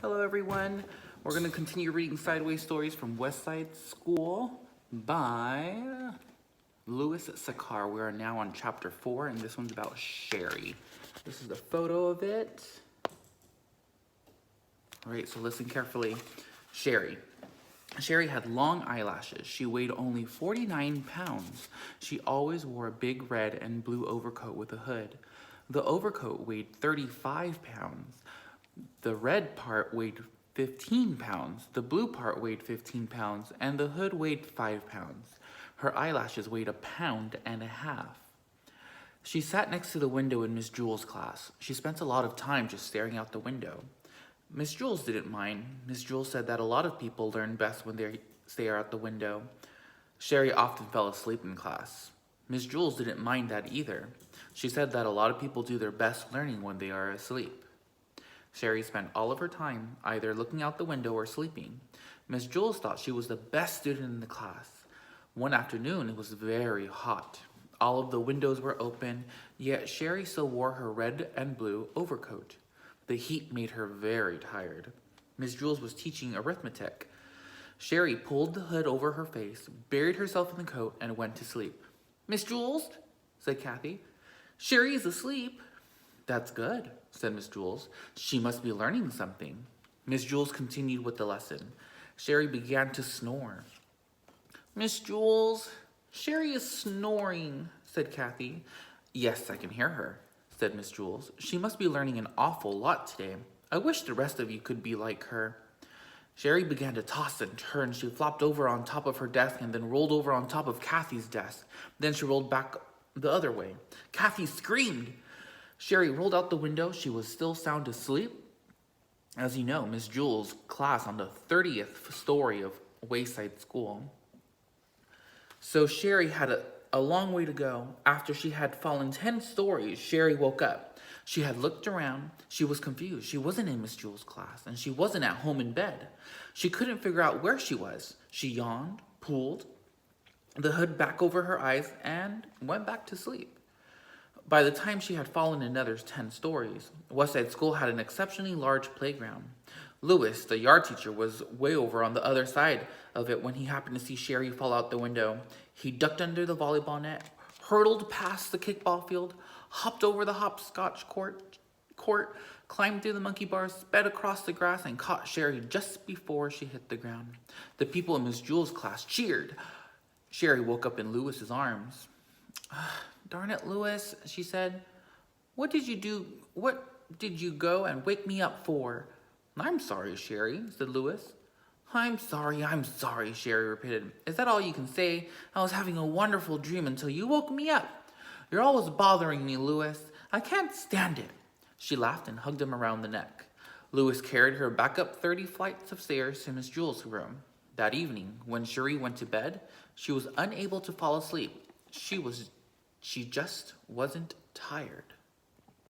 Hello everyone. We're going to continue reading Sideway stories from Wayside School by Louis Sachar. We are now on chapter 4 and this one's about Sharie. This is a photo of it. Alright, so listen carefully. Sharie. Sharie had long eyelashes. She weighed only 49 pounds. She always wore a big red and blue overcoat with a hood. The overcoat weighed 35 pounds. The red part weighed 15 pounds, the blue part weighed 15 pounds, and the hood weighed 5 pounds. Her eyelashes weighed 1.5 pounds. She sat next to the window in Miss Jewel's class. She spent a lot of time just staring out the window. Miss Jules didn't mind. Miss Jules said that a lot of people learn best when they stare out the window. Sharie often fell asleep in class. Miss Jules didn't mind that either. She said that a lot of people do their best learning when they are asleep. Sharie spent all of her time either looking out the window or sleeping. Miss Jules thought she was the best student in the class. One afternoon, it was very hot. All of the windows were open, yet Sharie still wore her red and blue overcoat. The heat made her very tired. Miss Jules was teaching arithmetic. Sharie pulled the hood over her face, buried herself in the coat, and went to sleep. "Miss Jules," said Kathy, "Sharie is asleep." "That's good," said Miss Jules. "She must be learning something." Miss Jules continued with the lesson. Sharie began to snore. "Miss Jules, Sharie is snoring," said Kathy. "Yes, I can hear her," said Miss Jules. "She must be learning an awful lot today. I wish the rest of you could be like her." Sharie began to toss and turn. She flopped over on top of her desk and then rolled over on top of Kathy's desk. Then she rolled back the other way. Kathy screamed. Sharie rolled out the window. She was still sound asleep. As you know, Miss Jules' class on the 30th story of Wayside School. So Sharie had a long way to go. After she had fallen 10 stories, Sharie woke up. She had looked around. She was confused. She wasn't in Miss Jules' class, and she wasn't at home in bed. She couldn't figure out where she was. She yawned, pulled the hood back over her eyes, and went back to sleep. By the time she had fallen another 10 stories, Wayside School had an exceptionally large playground. Louis, the yard teacher, was way over on the other side of it when he happened to see Sharie fall out the window. He ducked under the volleyball net, hurtled past the kickball field, hopped over the hopscotch court, climbed through the monkey bars, sped across the grass, and caught Sharie just before she hit the ground. The people in Miss Jules' class cheered. Sharie woke up in Louis's arms. "Darn it, Louis," she said. What did you do? What did you go and wake me up for?" "I'm sorry, Sharie," said Louis. I'm sorry, Sharie repeated. "Is that all you can say? I was having a wonderful dream until you woke me up. You're always bothering me, Louis. I can't stand it." She laughed and hugged him around the neck. Louis carried her back up 30 flights of stairs to Miss Jules' room. That evening, when Sharie went to bed, she was unable to fall asleep. She just wasn't tired.